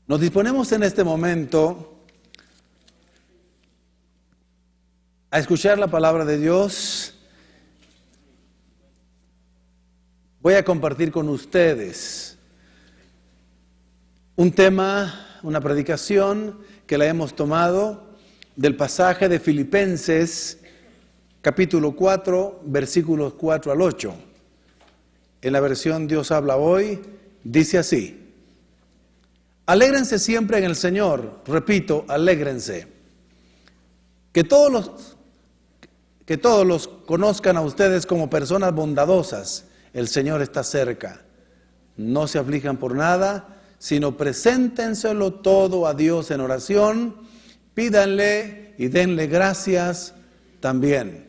Nos disponemos en este momento a escuchar la palabra de Dios. Voy a compartir con ustedes un tema, una predicación que la hemos tomado del pasaje de Filipenses, capítulo 4, versículos 4 al 8. En la versión Dios habla hoy, dice así: alégrense siempre en el Señor. Repito, alégrense. Que todos los conozcan a ustedes como personas bondadosas. El Señor está cerca. No se aflijan por nada, sino preséntenselo todo a Dios en oración. Pídanle y denle gracias también.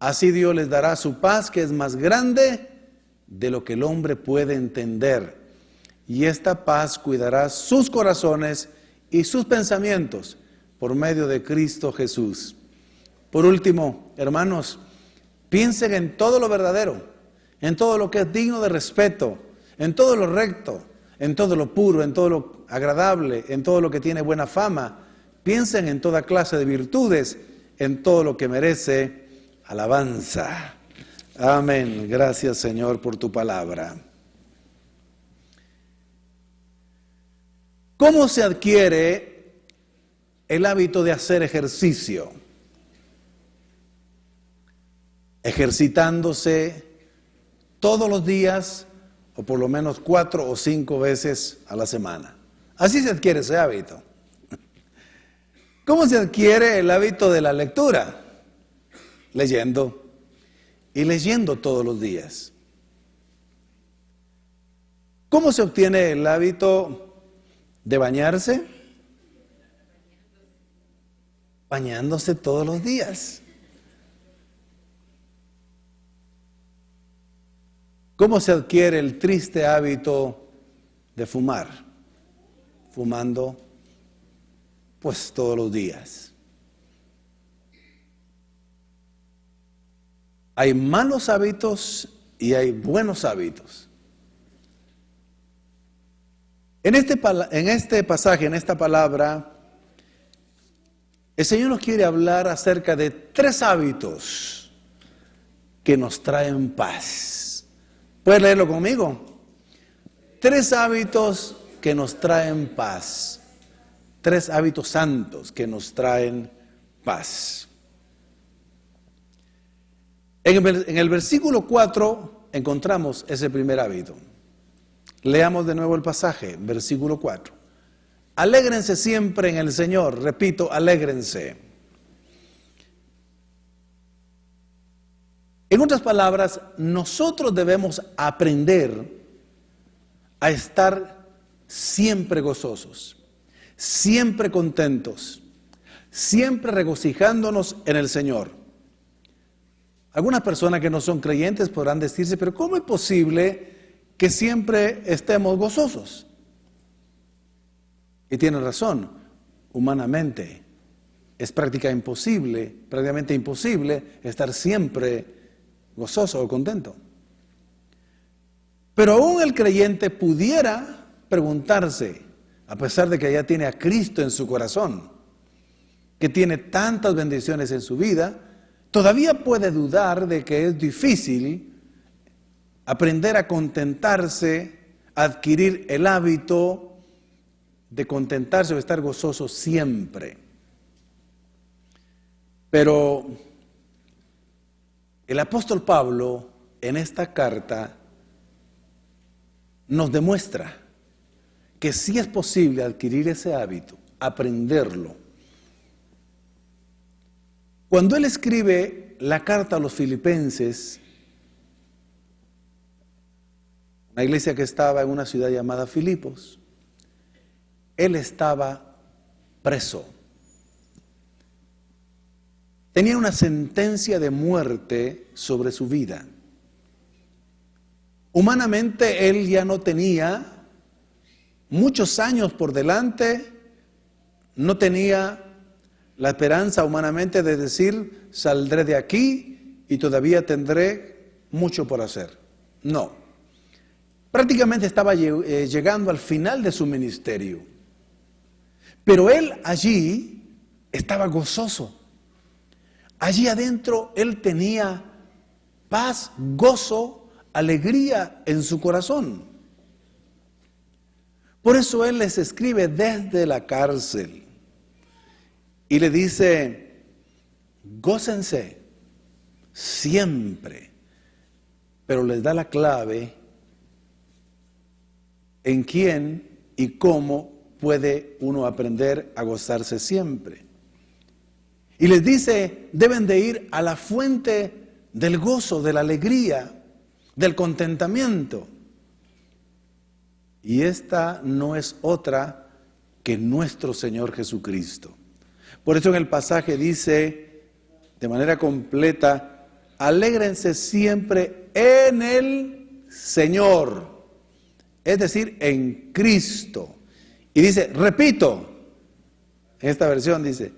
Así Dios les dará su paz, que es más grande de lo que el hombre puede entender. Y esta paz cuidará sus corazones y sus pensamientos por medio de Cristo Jesús. Por último, hermanos, piensen en todo lo verdadero, en todo lo que es digno de respeto, en todo lo recto, en todo lo puro, en todo lo agradable, en todo lo que tiene buena fama. Piensen en toda clase de virtudes, en todo lo que merece alabanza. Amén. Gracias, Señor, por tu palabra. ¿Cómo se adquiere el hábito de hacer ejercicio? Ejercitándose todos los días, o por lo menos 4 o 5 veces a la semana. Así se adquiere ese hábito. ¿Cómo se adquiere el hábito de la lectura? Leyendo. Y leyendo todos los días. ¿Cómo se obtiene el hábito de bañarse? Bañándose todos los días. ¿Cómo se adquiere el triste hábito de fumar? Fumando, pues todos los días. Hay malos hábitos y hay buenos hábitos. En este pasaje, en esta palabra, el Señor nos quiere hablar acerca de 3 hábitos que nos traen paz. ¿Puedes leerlo conmigo? 3 hábitos que nos traen paz. 3 hábitos santos que nos traen paz. En el versículo 4 encontramos ese primer hábito. Leamos de nuevo el pasaje, versículo 4. Alégrense siempre en el Señor. Repito, alégrense. En otras palabras, nosotros debemos aprender a estar siempre gozosos, siempre contentos, siempre regocijándonos en el Señor. Algunas personas que no son creyentes podrán decirse, pero ¿cómo es posible que siempre estemos gozosos? Y tienen razón, humanamente es prácticamente imposible estar siempre gozoso o contento. Pero aún el creyente pudiera preguntarse, a pesar de que ya tiene a Cristo en su corazón, que tiene tantas bendiciones en su vida, todavía puede dudar de que es difícil aprender a contentarse, adquirir el hábito de contentarse o estar gozoso siempre. Pero el apóstol Pablo en esta carta nos demuestra que sí es posible adquirir ese hábito, aprenderlo. Cuando él escribe la carta a los Filipenses, una iglesia que estaba en una ciudad llamada Filipos, él estaba preso. Tenía una sentencia de muerte sobre su vida. Humanamente él ya no tenía muchos años por delante, no tenía la esperanza humanamente de decir, saldré de aquí y todavía tendré mucho por hacer. No. Prácticamente estaba llegando al final de su ministerio. Pero él allí estaba gozoso. Allí adentro él tenía paz, gozo, alegría en su corazón. Por eso él les escribe desde la cárcel y le dice: gócense siempre, pero les da la clave en quién y cómo puede uno aprender a gozarse siempre. Y les dice: deben de ir a la fuente del gozo, de la alegría, del contentamiento. Y esta no es otra que nuestro Señor Jesucristo. Por eso en el pasaje dice de manera completa: alégrense siempre en el Señor, es decir, en Cristo. Y dice, repito, en esta versión dice,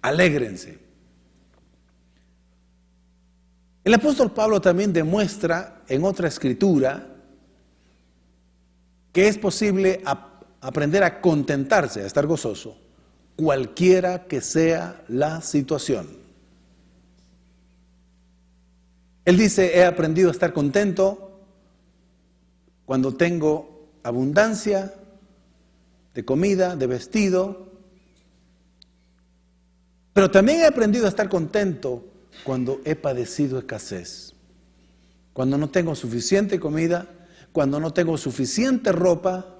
alégrense. El apóstol Pablo también demuestra en otra escritura que es posible aprender a contentarse, a estar gozoso, cualquiera que sea la situación. Él dice: he aprendido a estar contento cuando tengo abundancia de comida, de vestido, pero también he aprendido a estar contento cuando he padecido escasez, cuando no tengo suficiente comida, cuando no tengo suficiente ropa,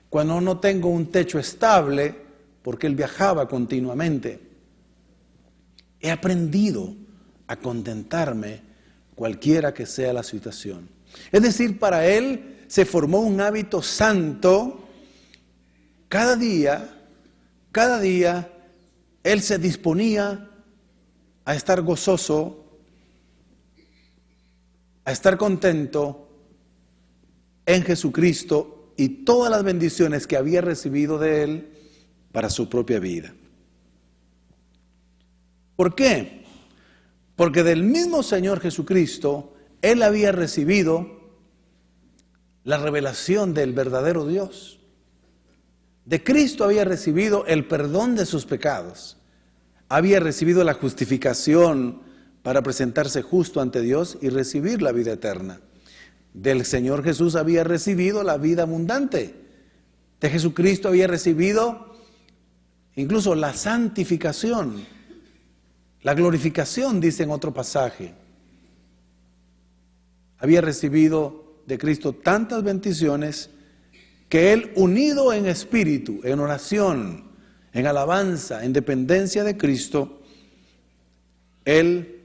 cuando no tengo un techo estable, porque él viajaba continuamente. He aprendido a contentarme cualquiera que sea la situación. Es decir, para él se formó un hábito santo. Cada día, él se disponía a estar gozoso, a estar contento en Jesucristo y todas las bendiciones que había recibido de él para su propia vida. ¿Por qué? Porque del mismo Señor Jesucristo, él había recibido la revelación del verdadero Dios. De Cristo había recibido el perdón de sus pecados. Había recibido la justificación para presentarse justo ante Dios y recibir la vida eterna. Del Señor Jesús había recibido la vida abundante. De Jesucristo había recibido incluso la santificación, la glorificación, dice en otro pasaje. Había recibido de Cristo tantas bendiciones que él, unido en espíritu, en oración, en alabanza, en dependencia de Cristo, él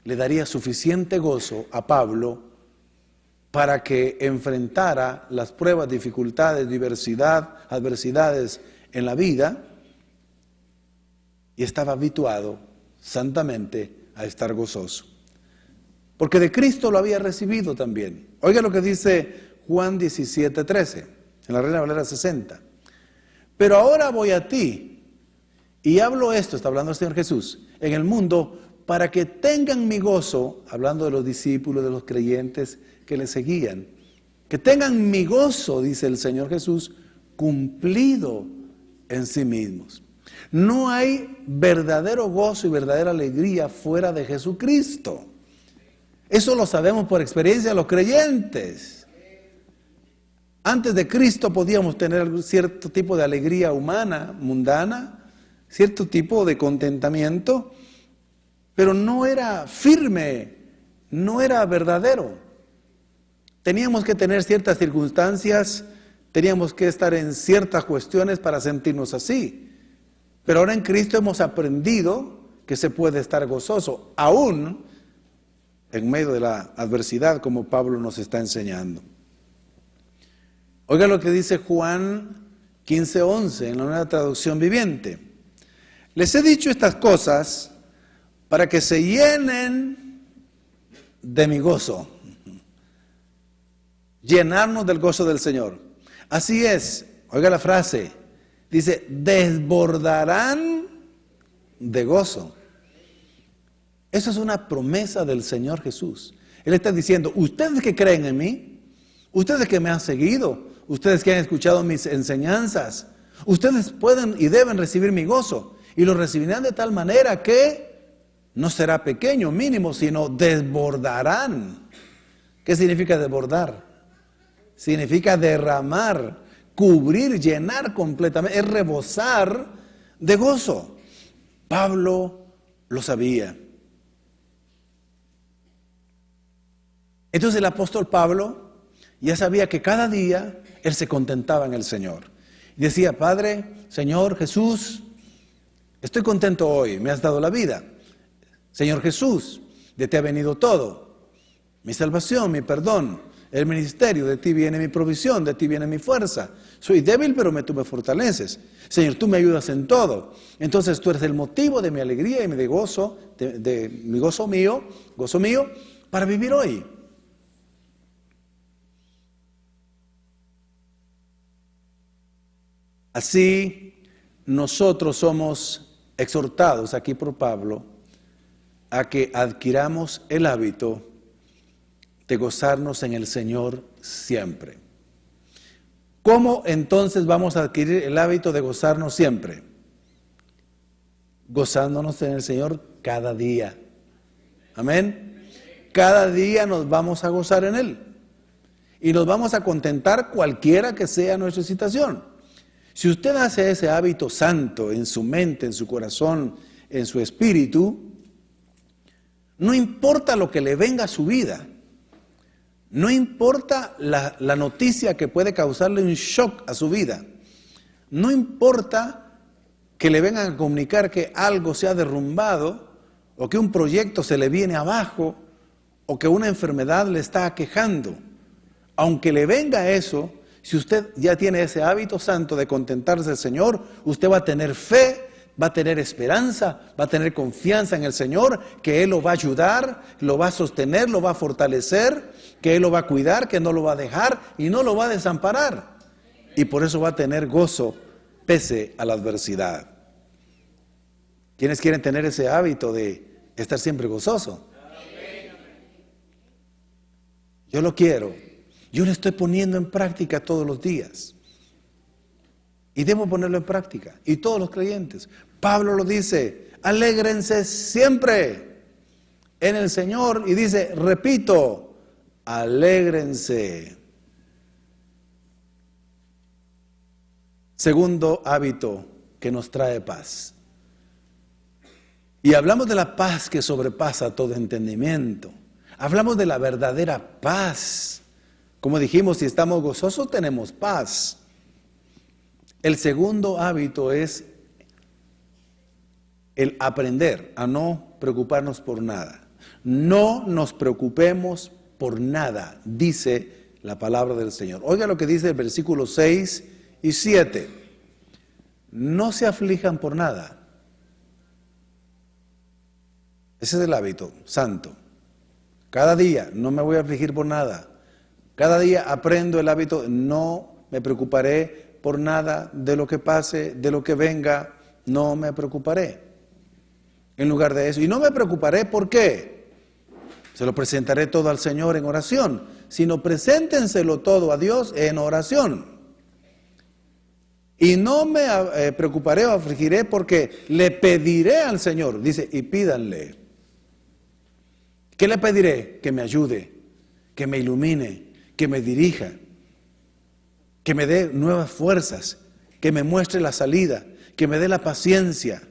le daría suficiente gozo a Pablo para que enfrentara las pruebas, dificultades, adversidades en la vida, y estaba habituado santamente a estar gozoso. Porque de Cristo lo había recibido también. Oiga lo que dice Juan 17:13, en la Reina Valera 60. Pero ahora voy a ti, y hablo esto, está hablando el Señor Jesús, en el mundo, para que tengan mi gozo, hablando de los discípulos, de los creyentes que le seguían, que tengan mi gozo, dice el Señor Jesús, cumplido en sí mismos. No hay verdadero gozo y verdadera alegría fuera de Jesucristo. Eso lo sabemos por experiencia los creyentes. Antes de Cristo podíamos tener cierto tipo de alegría humana, mundana, cierto tipo de contentamiento, pero no era firme, no era verdadero. Teníamos que tener ciertas circunstancias, teníamos que estar en ciertas cuestiones para sentirnos así. Pero ahora en Cristo hemos aprendido que se puede estar gozoso, aún en medio de la adversidad, como Pablo nos está enseñando. Oiga lo que dice Juan 15:11 en la Nueva Traducción Viviente. Les he dicho estas cosas para que se llenen de mi gozo. Llenarnos del gozo del Señor. Así es, oiga la frase, dice, desbordarán de gozo. Eso es una promesa del Señor Jesús. Él está diciendo, ustedes que creen en mí, ustedes que me han seguido, ustedes que han escuchado mis enseñanzas, Ustedes pueden y deben recibir mi gozo, y lo recibirán de tal manera que no será pequeño, mínimo, sino desbordarán. ¿Qué significa desbordar? Significa derramar, cubrir, llenar completamente, es rebosar de gozo. Pablo lo sabía. Entonces el apóstol Pablo ya sabía que cada día él se contentaba en el Señor. Y decía, Padre, Señor Jesús, estoy contento hoy, me has dado la vida. Señor Jesús, de ti ha venido todo. Mi salvación, mi perdón, el ministerio, de ti viene mi provisión, de ti viene mi fuerza. Soy débil, pero tú me fortaleces. Señor, tú me ayudas en todo. Entonces tú eres el motivo de mi alegría y de gozo, de mi gozo mío, para vivir hoy. Así, nosotros somos exhortados aquí por Pablo a que adquiramos el hábito de gozarnos en el Señor siempre. ¿Cómo entonces vamos a adquirir el hábito de gozarnos siempre? Gozándonos en el Señor cada día. Amén. Cada día nos vamos a gozar en Él. Y nos vamos a contentar cualquiera que sea nuestra situación. Si usted hace ese hábito santo en su mente, en su corazón, en su espíritu, no importa lo que le venga a su vida, no importa la noticia que puede causarle un shock a su vida, no importa que le vengan a comunicar que algo se ha derrumbado, o que un proyecto se le viene abajo, o que una enfermedad le está aquejando, aunque le venga eso, si usted ya tiene ese hábito santo de contentarse del Señor, usted va a tener fe, va a tener esperanza, va a tener confianza en el Señor, que Él lo va a ayudar, lo va a sostener, lo va a fortalecer, que Él lo va a cuidar, que no lo va a dejar y no lo va a desamparar. Y por eso va a tener gozo pese a la adversidad. ¿Quiénes quieren tener ese hábito de estar siempre gozoso? Yo lo quiero. Yo lo estoy poniendo en práctica todos los días. Y debo ponerlo en práctica. Y todos los creyentes. Pablo lo dice, alégrense siempre en el Señor. Y dice, repito, alégrense. Segundo hábito que nos trae paz. Y hablamos de la paz que sobrepasa todo entendimiento. Hablamos de la verdadera paz. Como dijimos, si estamos gozosos, tenemos paz. El segundo hábito es el aprender a no preocuparnos por nada. No nos preocupemos por nada, dice la palabra del Señor. Oiga lo que dice el versículo 6 y 7. No se aflijan por nada. Ese es el hábito santo. Cada día no me voy a afligir por nada. Cada día aprendo el hábito, no me preocuparé por nada de lo que pase, de lo que venga, no me preocuparé. En lugar de eso, y no me preocuparé, ¿por qué? Se lo presentaré todo al Señor en oración, sino preséntenselo todo a Dios en oración. Y no me preocuparé o afligiré porque le pediré al Señor, dice, y pídanle. ¿Qué le pediré? Que me ayude, que me ilumine, que me dirija, que me dé nuevas fuerzas, que me muestre la salida, que me dé la paciencia.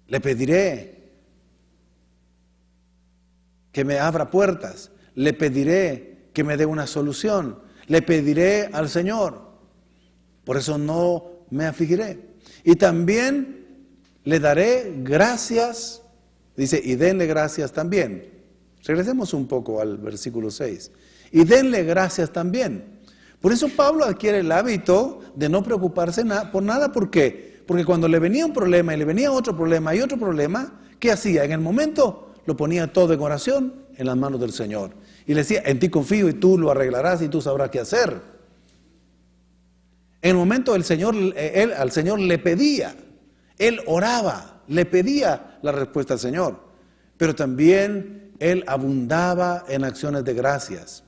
Le pediré que me abra puertas, le pediré que me dé una solución, le pediré al Señor. Por eso no me afligiré. Y también le daré gracias, dice, y denle gracias también. Regresemos un poco al versículo 6. Y denle gracias también. Por eso Pablo adquiere el hábito de no preocuparse por nada. ¿Por qué? Porque cuando le venía un problema y le venía otro problema y otro problema, ¿qué hacía? En el momento lo ponía todo en oración en las manos del Señor. Y le decía, en ti confío y tú lo arreglarás y tú sabrás qué hacer. En el momento al Señor le pedía, él oraba, le pedía la respuesta al Señor. Pero también él abundaba en acciones de gracias.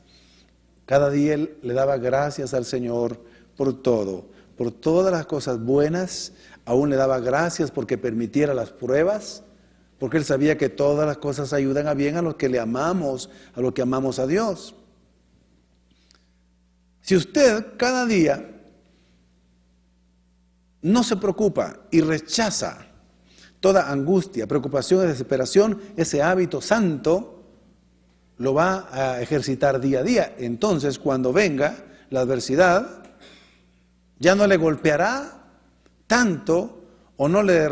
Cada día él le daba gracias al Señor por todo. por todas las cosas buenas, aún le daba gracias porque permitiera las pruebas, porque él sabía que todas las cosas ayudan a bien a los que le amamos, a los que amamos a Dios. Si usted cada día no se preocupa y rechaza toda angustia, preocupación y desesperación, ese hábito santo lo va a ejercitar día a día. Entonces, cuando venga la adversidad, ya no le golpeará tanto o no le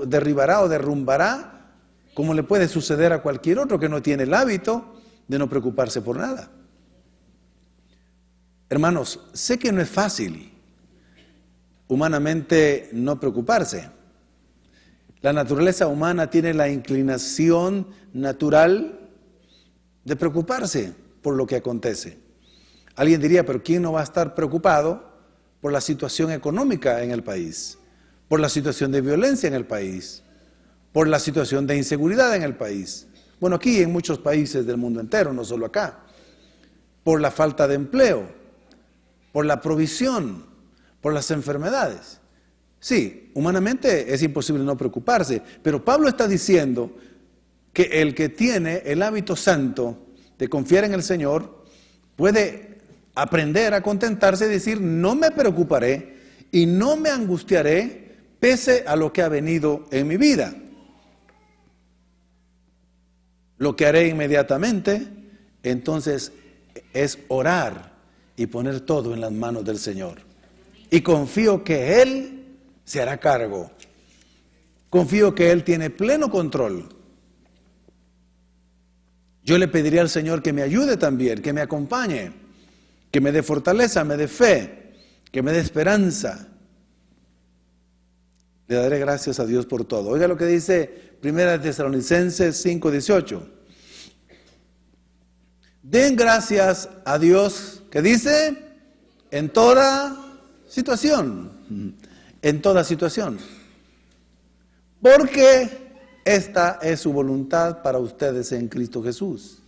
derribará o derrumbará como le puede suceder a cualquier otro que no tiene el hábito de no preocuparse por nada. Hermanos, sé que no es fácil humanamente no preocuparse. La naturaleza humana tiene la inclinación natural de preocuparse por lo que acontece. Alguien diría, pero ¿quién no va a estar preocupado por la situación económica en el país? Por la situación de violencia en el país, por la situación de inseguridad en el país. Bueno, aquí en muchos países del mundo entero, no solo acá. Por la falta de empleo, por la provisión, por las enfermedades. Sí, humanamente es imposible no preocuparse, pero Pablo está diciendo que el que tiene el hábito santo de confiar en el Señor puede aprender a contentarse y decir, no me preocuparé y no me angustiaré pese a lo que ha venido en mi vida. Lo que haré inmediatamente, entonces, es orar y poner todo en las manos del Señor. Y confío que Él se hará cargo. Confío que Él tiene pleno control. Yo le pediría al Señor que me ayude también, que me acompañe, que me dé fortaleza, me dé fe, que me dé esperanza. Le daré gracias a Dios por todo. Oiga lo que dice 1 Tesalonicenses 5:18. Den gracias a Dios, ¿qué dice? En toda situación. En toda situación. Porque esta es su voluntad para ustedes en Cristo Jesús.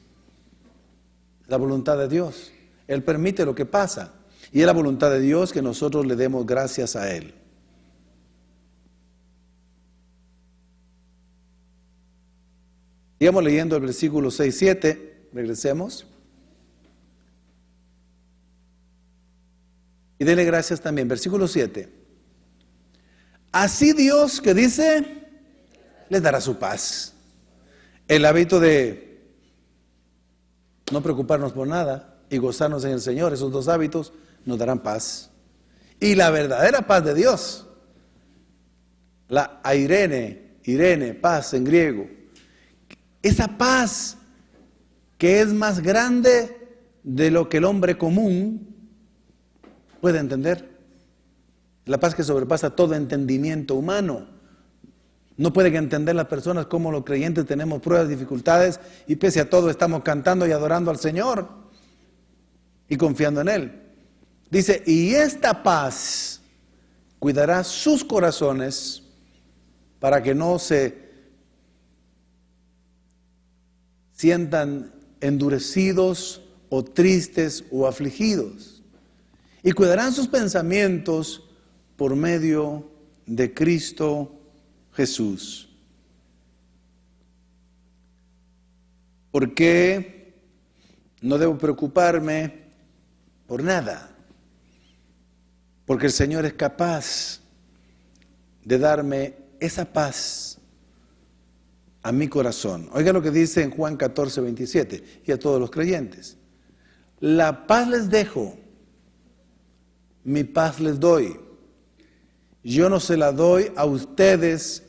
La voluntad de Dios. Él permite lo que pasa. Y es la voluntad de Dios que nosotros le demos gracias a Él. Sigamos leyendo el versículo 6-7. Regresemos. Y dele gracias también. Versículo 7. Así Dios, ¿qué dice? Les dará su paz. El hábito de no preocuparnos por nada y gozarnos en el Señor, esos dos hábitos nos darán paz. Y la verdadera paz de Dios, la Irene, paz en griego, esa paz que es más grande de lo que el hombre común puede entender. La paz que sobrepasa todo entendimiento humano. No pueden entender las personas cómo los creyentes tenemos pruebas, dificultades y pese a todo estamos cantando y adorando al Señor y confiando en Él. Dice, y esta paz cuidará sus corazones para que no se sientan endurecidos o tristes o afligidos. Y cuidarán sus pensamientos por medio de Cristo Jesús. ¿Por qué no debo preocuparme por nada? Porque el Señor es capaz de darme esa paz a mi corazón. Oiga lo que dice en Juan 14:27 y a todos los creyentes. La paz les dejo, mi paz les doy. Yo no se la doy a ustedes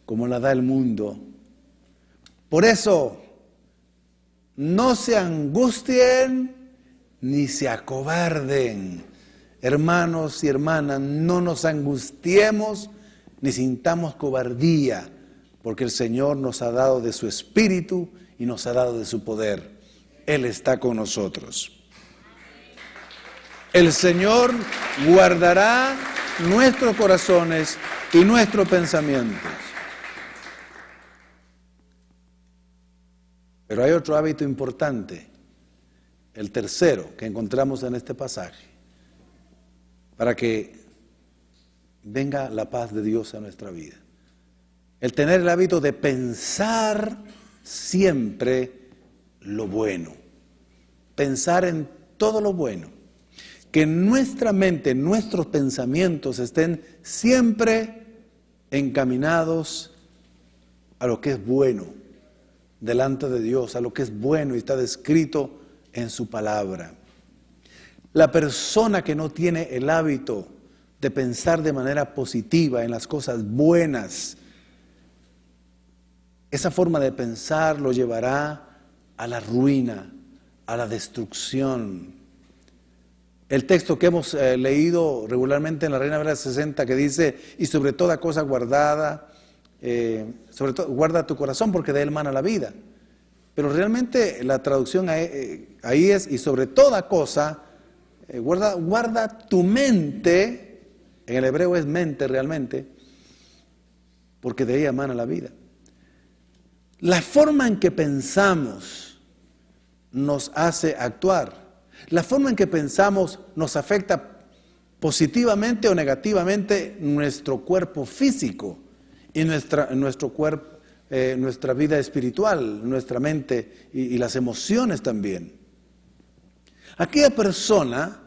como la da el mundo. Por eso, no se angustien ni se acobarden. Hermanos y hermanas, no nos angustiemos ni sintamos cobardía, porque el Señor nos ha dado de su Espíritu y nos ha dado de su poder. Él está con nosotros. El Señor guardará nuestros corazones y nuestros pensamientos. Pero hay otro hábito importante, el tercero que encontramos en este pasaje. para que venga la paz de Dios a nuestra vida. El tener el hábito de pensar siempre lo bueno. Pensar en todo lo bueno. Que nuestra mente, nuestros pensamientos estén siempre encaminados a lo que es bueno delante de Dios, a lo que es bueno y está descrito en su palabra. La persona que no tiene el hábito de pensar de manera positiva en las cosas buenas, esa forma de pensar lo llevará a la ruina, a la destrucción. El texto que hemos leído regularmente en la Reina Valera 60 que dice, y sobre toda cosa guardada, sobre todo guarda tu corazón porque de él mana la vida. Pero realmente la traducción ahí es, y sobre toda cosa, guarda tu mente, en el hebreo es mente realmente, porque de ella mana la vida. La forma en que pensamos nos hace actuar. La forma en que pensamos nos afecta positivamente o negativamente nuestro cuerpo físico y nuestro cuerpo, nuestra vida espiritual, nuestra mente y las emociones también. Aquella persona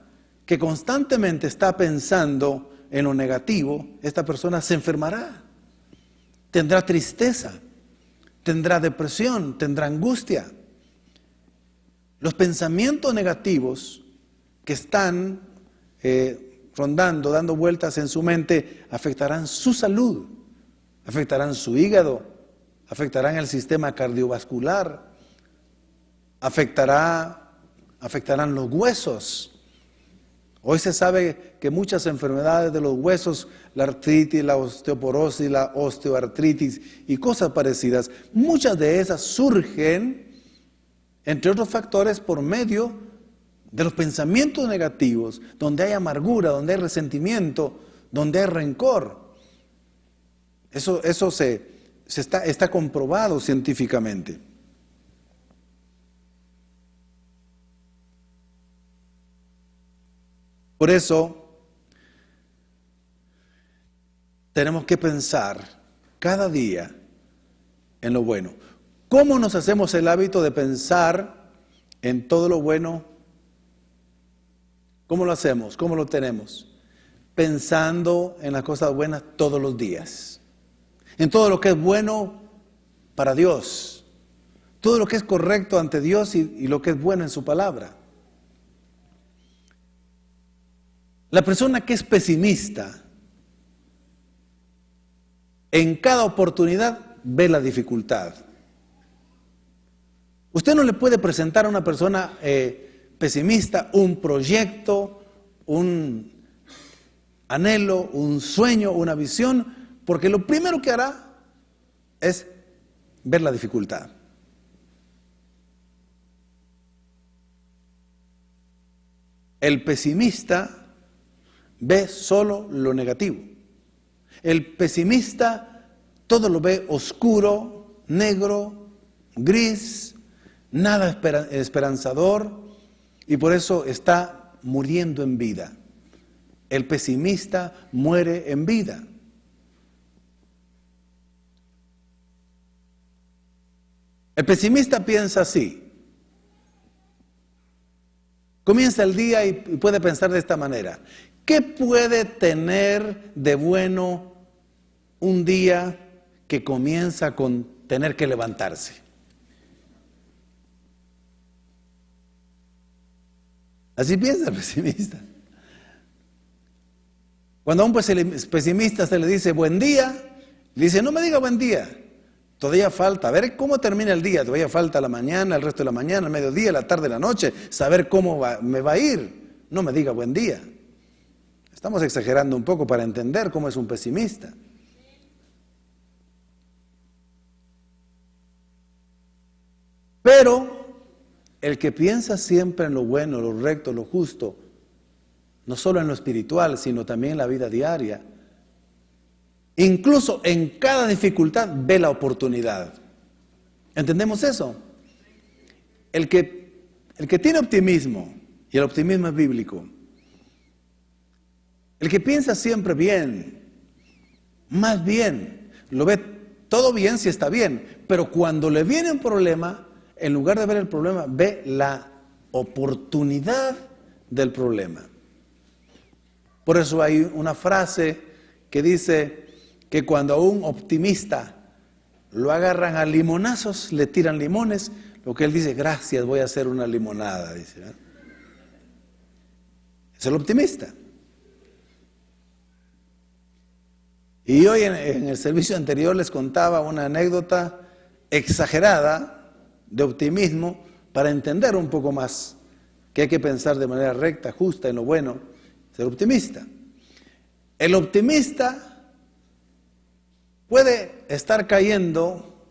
que constantemente está pensando en lo negativo, esta persona se enfermará, tendrá tristeza, tendrá depresión, tendrá angustia. Los pensamientos negativos que están rondando, dando vueltas en su mente, afectarán su salud, afectarán su hígado, afectarán el sistema cardiovascular, afectarán los huesos. Hoy se sabe que muchas enfermedades de los huesos, la artritis, la osteoporosis, la osteoartritis y cosas parecidas, muchas de esas surgen, entre otros factores, por medio de los pensamientos negativos, donde hay amargura, donde hay resentimiento, donde hay rencor. Eso está comprobado científicamente. Por eso, tenemos que pensar cada día en lo bueno. ¿Cómo nos hacemos el hábito de pensar en todo lo bueno? ¿Cómo lo hacemos? ¿Cómo lo tenemos? Pensando en las cosas buenas todos los días. En todo lo que es bueno para Dios. Todo lo que es correcto ante Dios y lo que es bueno en su palabra. La persona que es pesimista, en cada oportunidad ve la dificultad. Usted no le puede presentar a una persona pesimista un proyecto, un anhelo, un sueño, una visión, porque lo primero que hará es ver la dificultad. El pesimista ve solo lo negativo. El pesimista todo lo ve oscuro, negro, gris, nada esperanzador, y por eso está muriendo en vida. El pesimista muere en vida. El pesimista piensa así. Comienza el día y puede pensar de esta manera. ¿Qué puede tener de bueno un día que comienza con tener que levantarse? Así piensa el pesimista. Cuando a un pesimista se le dice buen día, le dice no me diga buen día, todavía falta, a ver cómo termina el día, todavía falta la mañana, el resto de la mañana, el mediodía, la tarde, la noche, saber cómo me va a ir, no me diga buen día. Estamos exagerando un poco para entender cómo es un pesimista. Pero el que piensa siempre en lo bueno, lo recto, lo justo, no solo en lo espiritual, sino también en la vida diaria, incluso en cada dificultad ve la oportunidad. ¿Entendemos eso? El que tiene optimismo, y el optimismo es bíblico, El que piensa siempre bien, más bien, lo ve todo bien si está bien, pero cuando le viene un problema, en lugar de ver el problema, ve la oportunidad del problema. Por eso hay una frase que dice que cuando a un optimista lo agarran a limonazos, le tiran limones, lo que él dice, gracias, voy a hacer una limonada, dice, ¿verdad? Es el optimista. Y hoy en el servicio anterior les contaba una anécdota exagerada de optimismo para entender un poco más que hay que pensar de manera recta, justa, en lo bueno, ser optimista. El optimista puede estar cayendo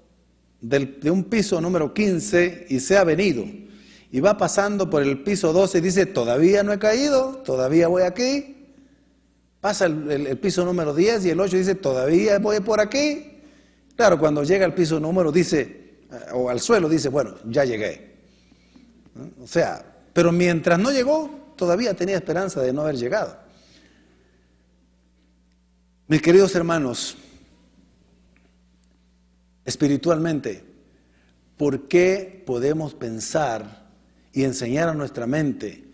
de un piso número 15 y se ha venido y va pasando por el piso 12 y dice, todavía no he caído, todavía voy aquí. Pasa el piso número 10 y el 8 dice, todavía voy por aquí. Claro, cuando llega al piso número dice, o al suelo dice, bueno, ya llegué. ¿No? O sea, pero mientras no llegó, todavía tenía esperanza de no haber llegado. Mis queridos hermanos, espiritualmente, ¿por qué podemos pensar y enseñar a nuestra mente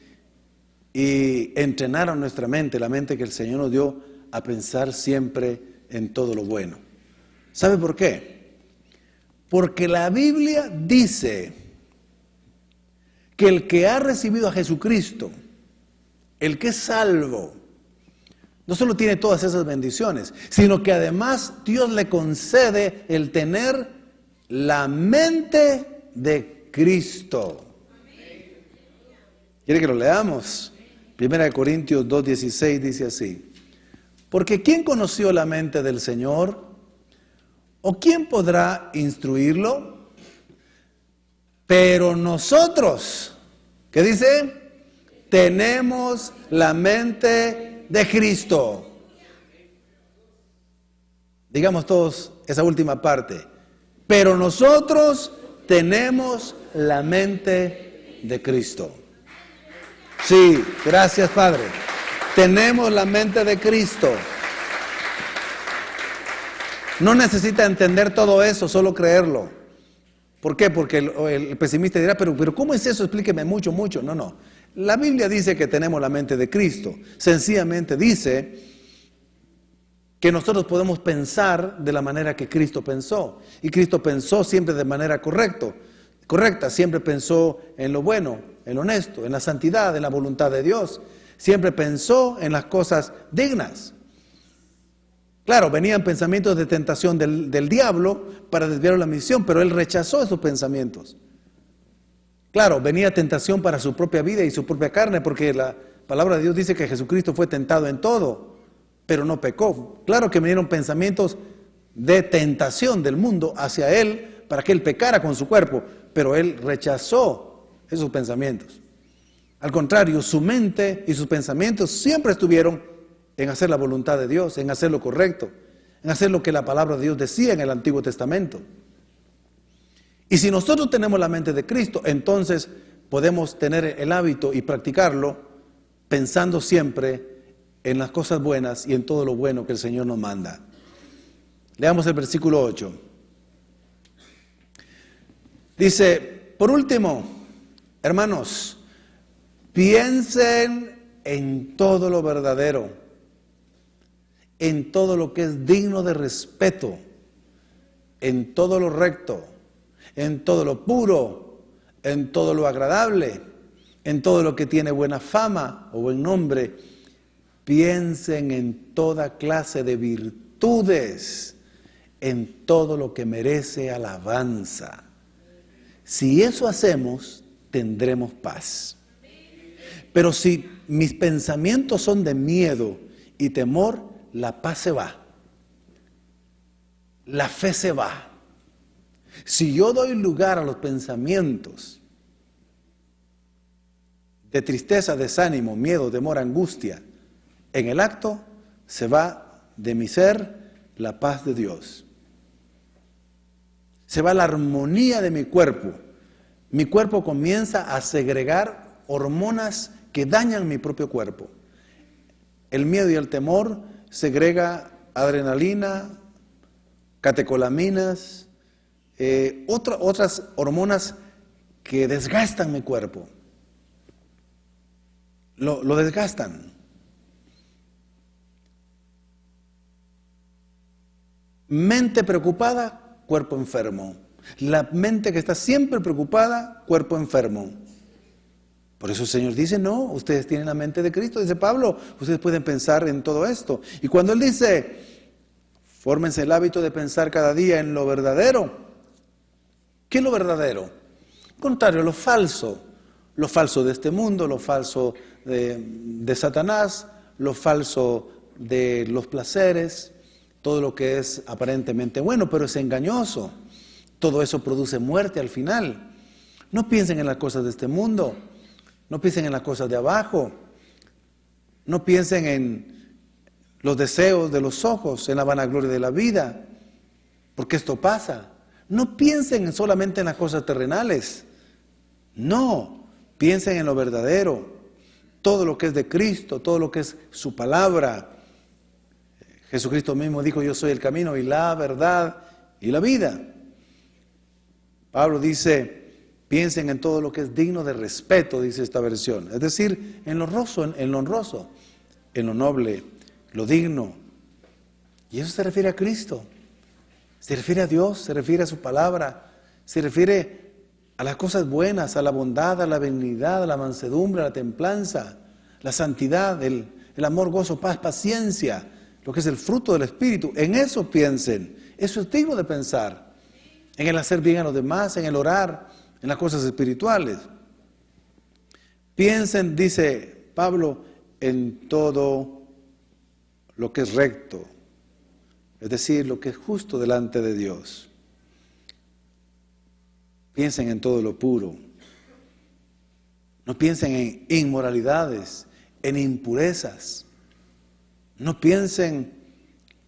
y entrenar a nuestra mente, la mente que el Señor nos dio, a pensar siempre en todo lo bueno? ¿Sabe por qué? Porque la Biblia dice que el que ha recibido a Jesucristo, el que es salvo, no solo tiene todas esas bendiciones, sino que además Dios le concede el tener la mente de Cristo. ¿Quiere que lo leamos? 1 Corintios 2:16 dice así, porque ¿quién conoció la mente del Señor? ¿O quién podrá instruirlo? Pero nosotros, ¿qué dice? Tenemos la mente de Cristo. Digamos todos esa última parte. Pero nosotros tenemos la mente de Cristo. Sí, gracias Padre. Tenemos la mente de Cristo. No necesita entender todo eso, solo creerlo. ¿Por qué? Porque el pesimista dirá, pero ¿cómo es eso? Explíqueme mucho. No. La Biblia dice que tenemos la mente de Cristo. Sencillamente dice que nosotros podemos pensar de la manera que Cristo pensó. Y Cristo pensó siempre de manera correcta. Siempre pensó en lo bueno, en lo honesto, en la santidad, en la voluntad de Dios. Siempre pensó en las cosas dignas. Claro, venían pensamientos de tentación del diablo para desviar la misión, pero él rechazó esos pensamientos. Claro, venía tentación para su propia vida y su propia carne, porque la palabra de Dios dice que Jesucristo fue tentado en todo, pero no pecó. Claro que vinieron pensamientos de tentación del mundo hacia él para que él pecara con su cuerpo, pero él rechazó esos pensamientos. Al contrario, su mente y sus pensamientos siempre estuvieron en hacer la voluntad de Dios, en hacer lo correcto, en hacer lo que la palabra de Dios decía en el Antiguo Testamento. Y si nosotros tenemos la mente de Cristo, entonces podemos tener el hábito y practicarlo pensando siempre en las cosas buenas y en todo lo bueno que el Señor nos manda. Leamos el versículo 8. Dice, por último, hermanos, piensen en todo lo verdadero, en todo lo que es digno de respeto, en todo lo recto, en todo lo puro, en todo lo agradable, en todo lo que tiene buena fama o buen nombre. Piensen en toda clase de virtudes, en todo lo que merece alabanza. Si eso hacemos, tendremos paz. Pero si mis pensamientos son de miedo y temor, la paz se va, la fe se va. Si yo doy lugar a los pensamientos de tristeza, desánimo, miedo, temor, angustia, en el acto se va de mi ser la paz de Dios. Se va la armonía de mi cuerpo. Mi cuerpo comienza a segregar hormonas que dañan mi propio cuerpo. El miedo y el temor segrega adrenalina, catecolaminas, otras hormonas que desgastan mi cuerpo. Lo desgastan. Mente preocupada, cuerpo enfermo. La mente que está siempre preocupada, cuerpo enfermo. Por eso el Señor dice, no, ustedes tienen la mente de Cristo. Dice Pablo, ustedes pueden pensar en todo esto. Y cuando Él dice, fórmense el hábito de pensar cada día en lo verdadero. ¿Qué es lo verdadero? Contrario, lo falso de este mundo, lo falso de Satanás, lo falso de los placeres, todo lo que es aparentemente bueno, pero es engañoso. Todo eso produce muerte al final. No piensen en las cosas de este mundo, no piensen en las cosas de abajo, no piensen en los deseos de los ojos, en la vanagloria de la vida, porque esto pasa. No piensen solamente en las cosas terrenales, no, piensen en lo verdadero, todo lo que es de Cristo, todo lo que es su palabra. Jesucristo mismo dijo, yo soy el camino y la verdad y la vida. Pablo dice, piensen en todo lo que es digno de respeto, dice esta versión. Es decir, en lo honroso, en lo noble, lo digno. Y eso se refiere a Cristo. Se refiere a Dios, se refiere a su palabra, se refiere a las cosas buenas, a la bondad, a la benignidad, a la mansedumbre, a la templanza, la santidad, el amor, gozo, paz, paciencia, lo que es el fruto del Espíritu. En eso piensen. Eso es digno de pensar. En el hacer bien a los demás, en el orar, en las cosas espirituales. Piensen, dice Pablo, en todo lo que es recto, es decir, lo que es justo delante de Dios. Piensen en todo lo puro. No piensen en inmoralidades, en impurezas. No piensen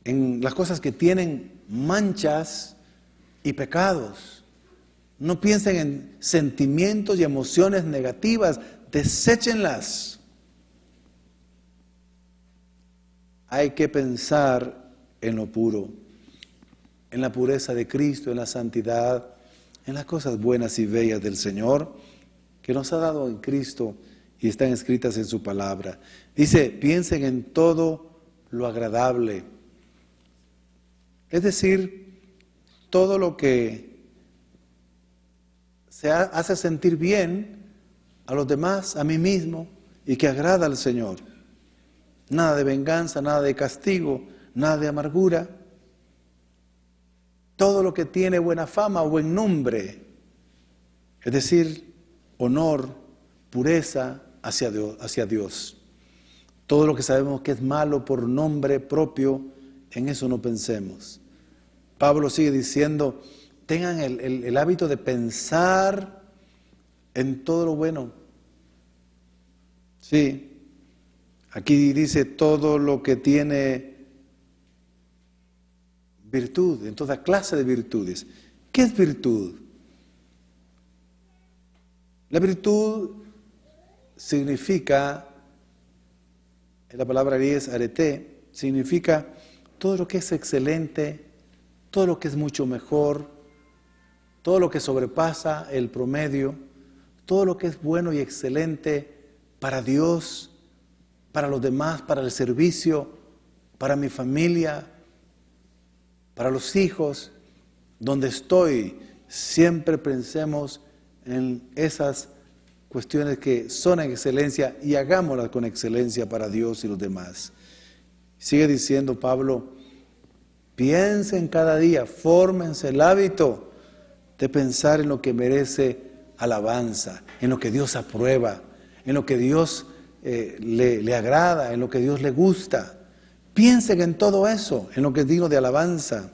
en las cosas que tienen manchas y pecados. No piensen en sentimientos y emociones negativas, deséchenlas. Hay que pensar en lo puro, en la pureza de Cristo, en la santidad, en las cosas buenas y bellas del Señor que nos ha dado en Cristo y están escritas en su palabra. Dice, piensen en todo lo agradable, es decir, todo lo que se hace sentir bien a los demás, a mí mismo, y que agrada al Señor. Nada de venganza, nada de castigo, nada de amargura. Todo lo que tiene buena fama o buen nombre, es decir, honor, pureza hacia Dios. Todo lo que sabemos que es malo por nombre propio, en eso no pensemos. Pablo sigue diciendo, tengan el hábito de pensar en todo lo bueno. Sí, aquí dice todo lo que tiene virtud, en toda clase de virtudes. ¿Qué es virtud? La virtud significa, la palabra griega es arete, significa todo lo que es excelente, todo lo que es mucho mejor, todo lo que sobrepasa el promedio, todo lo que es bueno y excelente para Dios, para los demás, para el servicio, para mi familia, para los hijos, donde estoy, siempre pensemos en esas cuestiones que son en excelencia y hagámoslas con excelencia para Dios y los demás. Sigue diciendo Pablo, piensen cada día, fórmense el hábito de pensar en lo que merece alabanza, en lo que Dios aprueba, en lo que Dios le agrada, en lo que Dios le gusta. Piensen en todo eso, en lo que es digno de alabanza,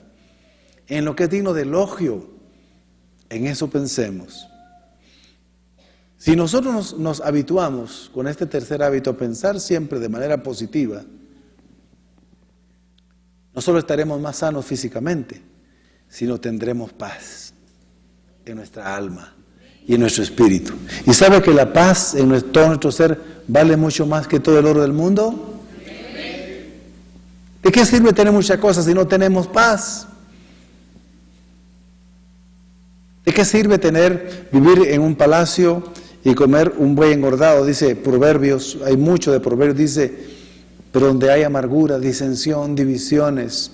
en lo que es digno de elogio. En eso pensemos. Si nosotros nos habituamos con este tercer hábito a pensar siempre de manera positiva, no solo estaremos más sanos físicamente, sino tendremos paz en nuestra alma y en nuestro espíritu. ¿Y sabe que la paz en todo nuestro ser vale mucho más que todo el oro del mundo? ¿De qué sirve tener muchas cosas si no tenemos paz? ¿De qué sirve vivir en un palacio y comer un buey engordado? Dice Proverbios, hay mucho de Proverbios, dice, pero donde hay amargura, disensión, divisiones,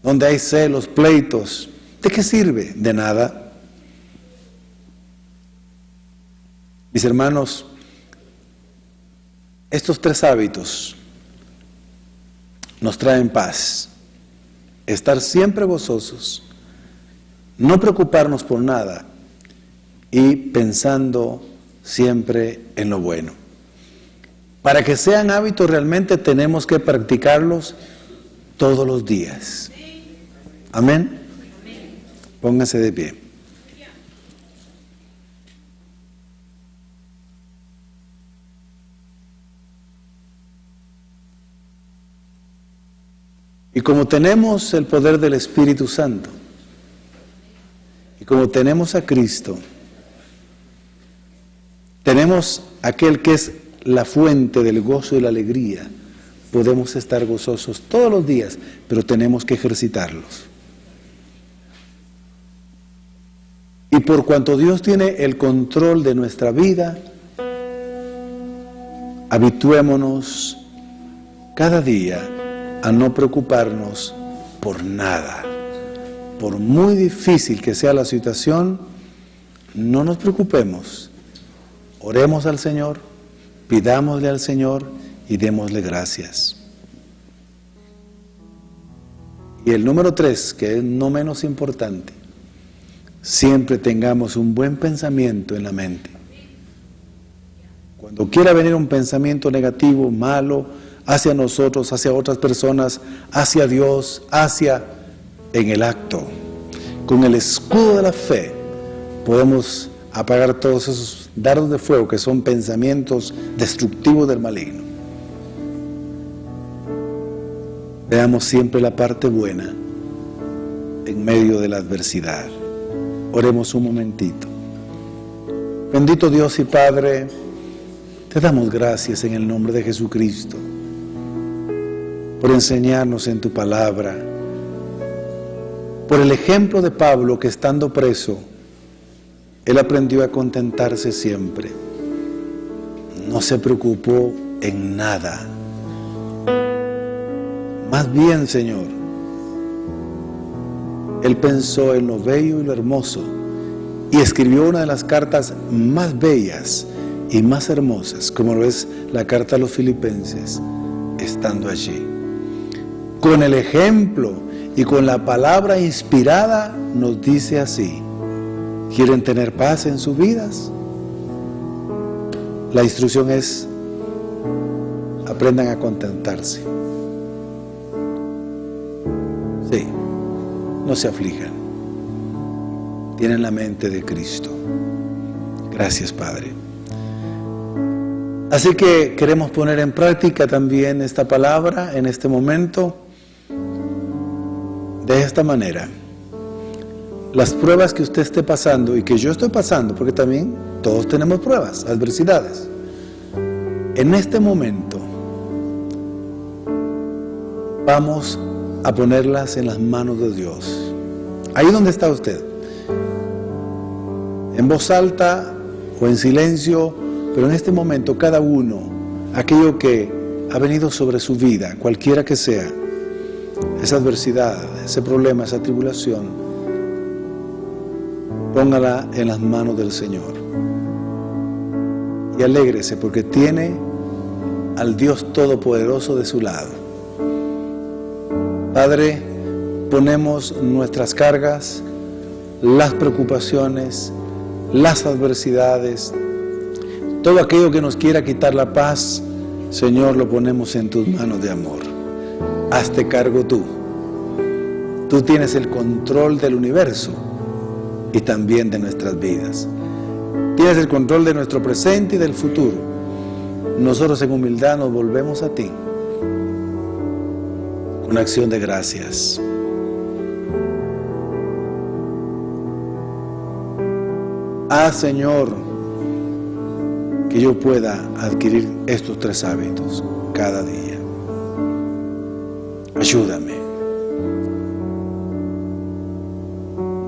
donde hay celos, pleitos, ¿de qué sirve? De nada. Mis hermanos, estos 3 hábitos nos traen paz. Estar siempre gozosos, no preocuparnos por nada y pensando siempre en lo bueno. Para que sean hábitos realmente tenemos que practicarlos todos los días. Amén. Pónganse de pie. Y como tenemos el poder del Espíritu Santo, y como tenemos a Cristo, tenemos aquel que es la fuente del gozo y la alegría, podemos estar gozosos todos los días, pero tenemos que ejercitarlos. Y por cuanto Dios tiene el control de nuestra vida, habituémonos cada día a no preocuparnos por nada. Por muy difícil que sea la situación, no nos preocupemos. Oremos al Señor, pidámosle al Señor y démosle gracias. Y el número 3, que es no menos importante, siempre tengamos un buen pensamiento en la mente. Cuando quiera venir un pensamiento negativo, malo, hacia nosotros, hacia otras personas, hacia Dios, en el acto, con el escudo de la fe, podemos apagar todos esos dardos de fuego que son pensamientos destructivos del maligno. Veamos siempre la parte buena en medio de la adversidad. Oremos un momentito. Bendito Dios y Padre, te damos gracias en el nombre de Jesucristo por enseñarnos en tu palabra, por el ejemplo de Pablo que estando preso, él aprendió a contentarse siempre. No se preocupó en nada. Más bien, Señor, él pensó en lo bello y lo hermoso y escribió una de las cartas más bellas y más hermosas, como lo es la carta a los Filipenses, estando allí. Con el ejemplo y con la palabra inspirada nos dice así: ¿quieren tener paz en sus vidas? La instrucción es: aprendan a contentarse. Sí, no se aflijan. Tienen la mente de Cristo. Gracias, Padre. Así que queremos poner en práctica también esta palabra en este momento. De esta manera, las pruebas que usted esté pasando y que yo estoy pasando, porque también todos tenemos pruebas, adversidades, en este momento vamos a ponerlas en las manos de Dios. Ahí donde está usted, en voz alta o en silencio, pero en este momento cada uno, aquello que ha venido sobre su vida, cualquiera que sea, esa adversidad, ese problema, esa tribulación, póngala en las manos del Señor y alégrese porque tiene al Dios Todopoderoso de su lado. Padre, ponemos nuestras cargas, las preocupaciones, las adversidades, todo aquello que nos quiera quitar la paz, Señor, lo ponemos en tus manos de amor. Hazte cargo tú. Tú tienes el control del universo y también de nuestras vidas. Tienes el control de nuestro presente y del futuro. Nosotros en humildad nos volvemos a ti con acción de gracias. Haz, Señor, que yo pueda adquirir estos 3 hábitos cada día. Ayúdame.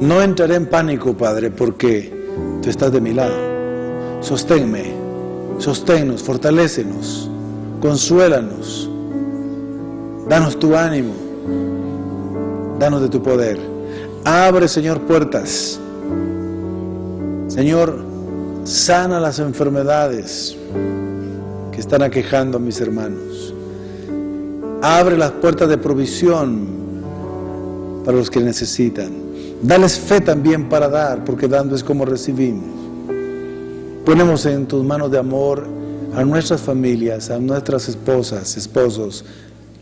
No entraré en pánico, Padre, porque tú estás de mi lado. Sosténme, sosténnos, fortalécenos, consuélanos. Danos tu ánimo, danos de tu poder. Abre, Señor, puertas. Señor, sana las enfermedades que están aquejando a mis hermanos. Abre las puertas de provisión para los que necesitan. Dales fe también para dar, porque dando es como recibimos. Ponemos en tus manos de amor a nuestras familias, a nuestras esposas, esposos,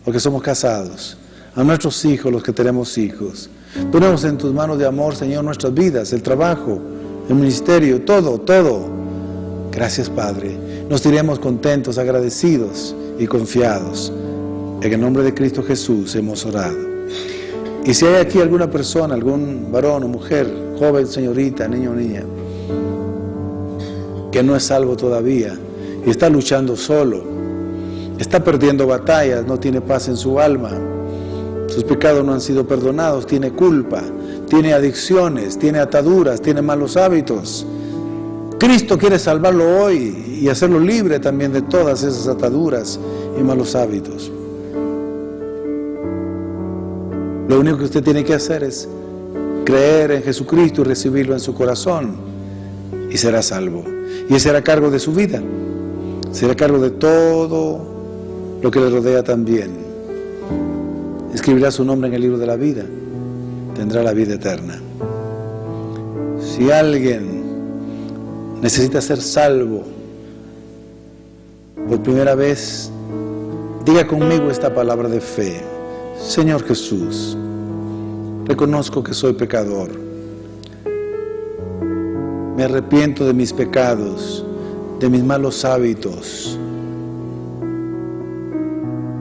los que somos casados, a nuestros hijos, los que tenemos hijos. Ponemos en tus manos de amor, Señor, nuestras vidas, el trabajo, el ministerio, todo. Gracias, Padre. Nos iremos contentos, agradecidos y confiados. En el nombre de Cristo Jesús hemos orado. Y si hay aquí alguna persona, algún varón o mujer, joven, señorita, niño o niña, que no es salvo todavía y está luchando solo, está perdiendo batallas, no tiene paz en su alma, sus pecados no han sido perdonados, tiene culpa, tiene adicciones, tiene ataduras, tiene malos hábitos. Cristo quiere salvarlo hoy y hacerlo libre también de todas esas ataduras y malos hábitos. Lo único que usted tiene que hacer es creer en Jesucristo y recibirlo en su corazón y será salvo. Y Él será cargo de su vida, será cargo de todo lo que le rodea también. Escribirá su nombre en el libro de la vida, tendrá la vida eterna. Si alguien necesita ser salvo por primera vez, diga conmigo esta palabra de fe. Señor Jesús, reconozco que soy pecador. Me arrepiento de mis pecados, de mis malos hábitos.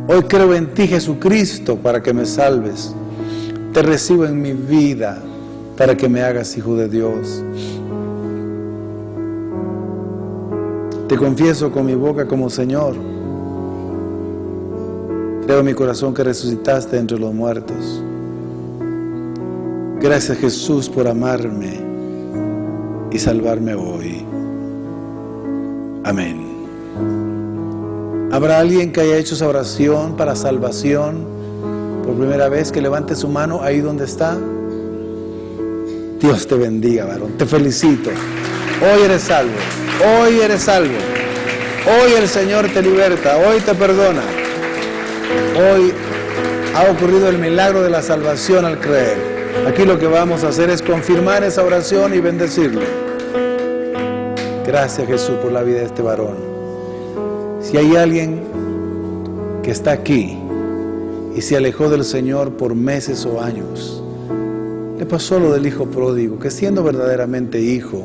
Hoy creo en ti, Jesucristo, para que me salves. Te recibo en mi vida para que me hagas hijo de Dios. Te confieso con mi boca como Señor. Creo en mi corazón que resucitaste entre los muertos. Gracias, Jesús, por amarme y salvarme hoy. Amén. ¿Habrá alguien que haya hecho esa oración para salvación por primera vez? Que levante su mano ahí donde está. Dios te bendiga, varón. Te felicito. Hoy eres salvo. Hoy eres salvo. Hoy el Señor te liberta. Hoy te perdona. Hoy ha ocurrido el milagro de la salvación al creer. Aquí lo que vamos a hacer es confirmar esa oración y bendecirlo. Gracias, Jesús, por la vida de este varón. Si hay alguien que está aquí y se alejó del Señor por meses o años, le pasó lo del hijo pródigo, que siendo verdaderamente hijo,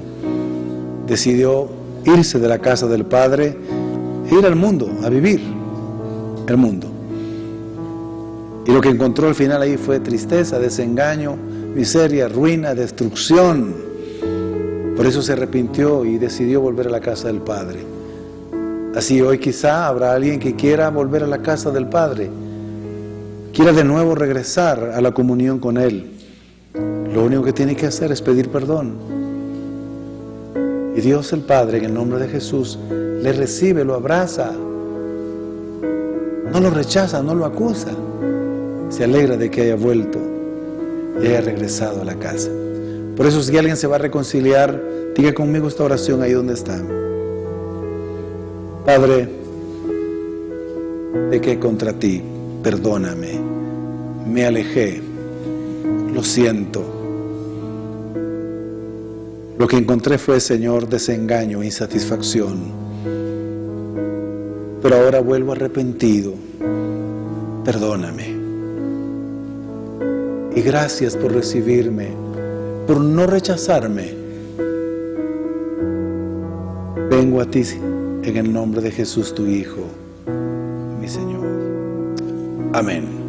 decidió irse de la casa del Padre e ir al mundo, a vivir el mundo. Y lo que encontró al final ahí fue tristeza, desengaño, miseria, ruina, destrucción. Por eso se arrepintió y decidió volver a la casa del Padre. Así hoy quizá habrá alguien que quiera volver a la casa del Padre, quiera de nuevo regresar a la comunión con Él. Lo único que tiene que hacer es pedir perdón. Y Dios el Padre, en el nombre de Jesús, le recibe, lo abraza. No lo rechaza, no lo acusa. Se alegra de que haya vuelto y haya regresado a la casa. Por eso, si alguien se va a reconciliar, diga conmigo esta oración ahí donde está. Padre, pequé contra ti, perdóname, me alejé, lo siento. Lo que encontré fue, Señor, desengaño, insatisfacción. Pero ahora vuelvo arrepentido, perdóname. Y gracias por recibirme, por no rechazarme. Vengo a ti en el nombre de Jesús, tu Hijo, mi Señor. Amén.